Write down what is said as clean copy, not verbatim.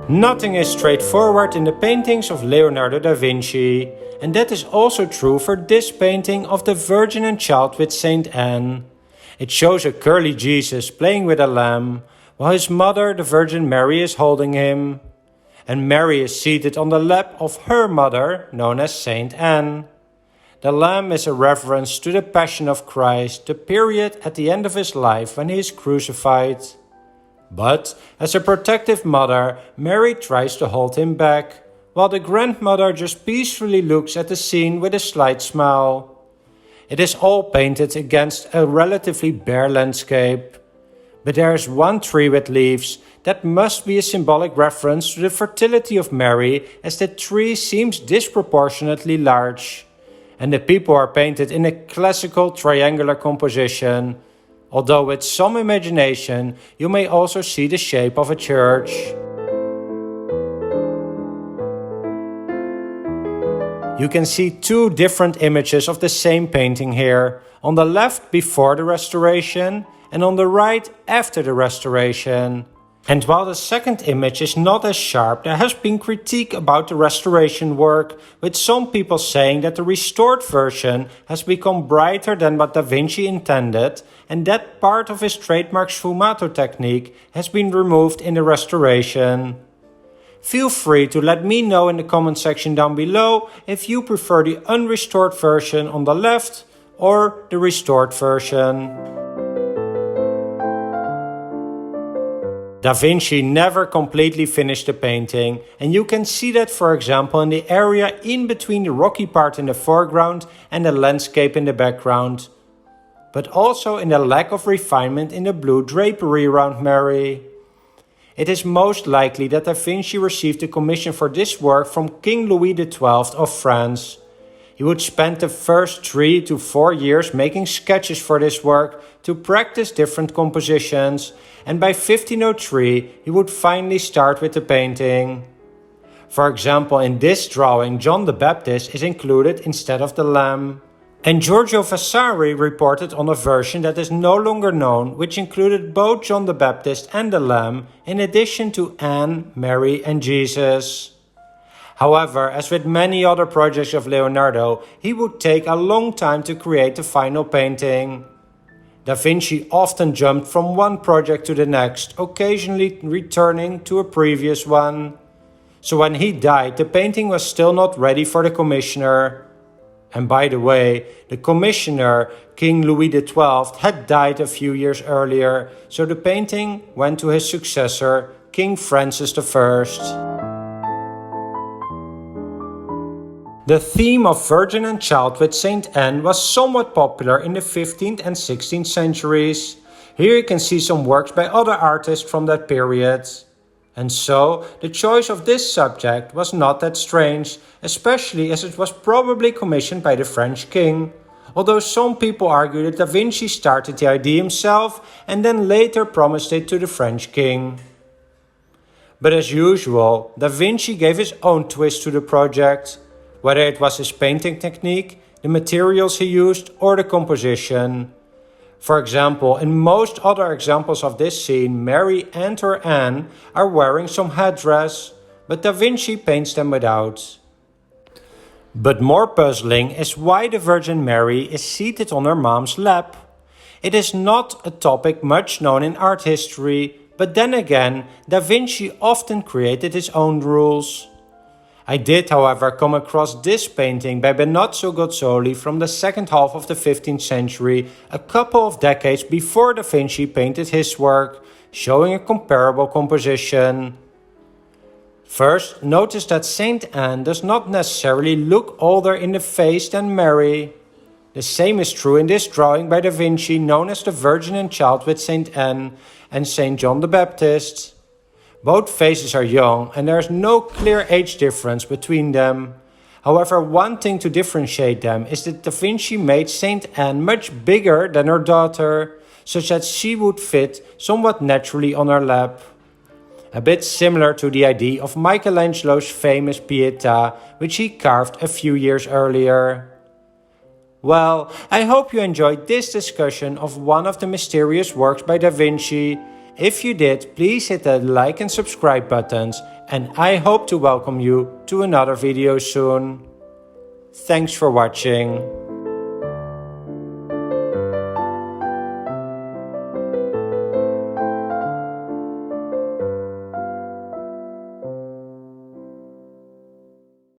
Nothing is straightforward in the paintings of Leonardo da Vinci, and that is also true for this painting of the Virgin and Child with Saint Anne. It shows a curly Jesus playing with a lamb, while his mother, the Virgin Mary, is holding him. And Mary is seated on the lap of her mother, known as Saint Anne. The lamb is a reference to the Passion of Christ, the period at the end of his life when he is crucified. But, as a protective mother, Mary tries to hold him back, while the grandmother just peacefully looks at the scene with a slight smile. It is all painted against a relatively bare landscape. But there is one tree with leaves that must be a symbolic reference to the fertility of Mary, as the tree seems disproportionately large. And the people are painted in a classical triangular composition, although with some imagination you may also see the shape of a church. You can see two different images of the same painting here, on the left before the restoration and on the right after the restoration. And while the second image is not as sharp, there has been critique about the restoration work, with some people saying that the restored version has become brighter than what Da Vinci intended, and that part of his trademark sfumato technique has been removed in the restoration. Feel free to let me know in the comment section down below if you prefer the unrestored version on the left or the restored version. Da Vinci never completely finished the painting, and you can see that, for example, in the area in between the rocky part in the foreground and the landscape in the background, but also in the lack of refinement in the blue drapery around Mary. It is most likely that Da Vinci received a commission for this work from King Louis XII of France. He would spend the first 3 to 4 years making sketches for this work to practice different compositions, and by 1503 he would finally start with the painting. For example, in this drawing John the Baptist is included instead of the lamb. And Giorgio Vasari reported on a version that is no longer known, which included both John the Baptist and the lamb, in addition to Anne, Mary and Jesus. However, as with many other projects of Leonardo, he would take a long time to create the final painting. Da Vinci often jumped from one project to the next, occasionally returning to a previous one. So when he died, the painting was still not ready for the commissioner. And by the way, the commissioner, King Louis XII, had died a few years earlier, so the painting went to his successor, King Francis I. The theme of Virgin and Child with Saint Anne was somewhat popular in the 15th and 16th centuries. Here you can see some works by other artists from that period. And so, the choice of this subject was not that strange, especially as it was probably commissioned by the French king. Although some people argue that Da Vinci started the idea himself and then later promised it to the French king. But as usual, Da Vinci gave his own twist to the project, whether it was his painting technique, the materials he used, or the composition. For example, in most other examples of this scene, Mary and her Anne are wearing some headdress, but Da Vinci paints them without. But more puzzling is why the Virgin Mary is seated on her mom's lap. It is not a topic much known in art history, but then again, Da Vinci often created his own rules. I did, however, come across this painting by Benozzo Gozzoli from the second half of the 15th century, a couple of decades before Da Vinci painted his work, showing a comparable composition. First, notice that Saint Anne does not necessarily look older in the face than Mary. The same is true in this drawing by Da Vinci, known as the Virgin and Child with Saint Anne and Saint John the Baptist. Both faces are young and there is no clear age difference between them. However, one thing to differentiate them is that Da Vinci made Saint Anne much bigger than her daughter, such that she would fit somewhat naturally on her lap. A bit similar to the idea of Michelangelo's famous Pietà, which he carved a few years earlier. Well, I hope you enjoyed this discussion of one of the mysterious works by Da Vinci. If you did, please hit the like and subscribe buttons, and I hope to welcome you to another video soon. Thanks for watching.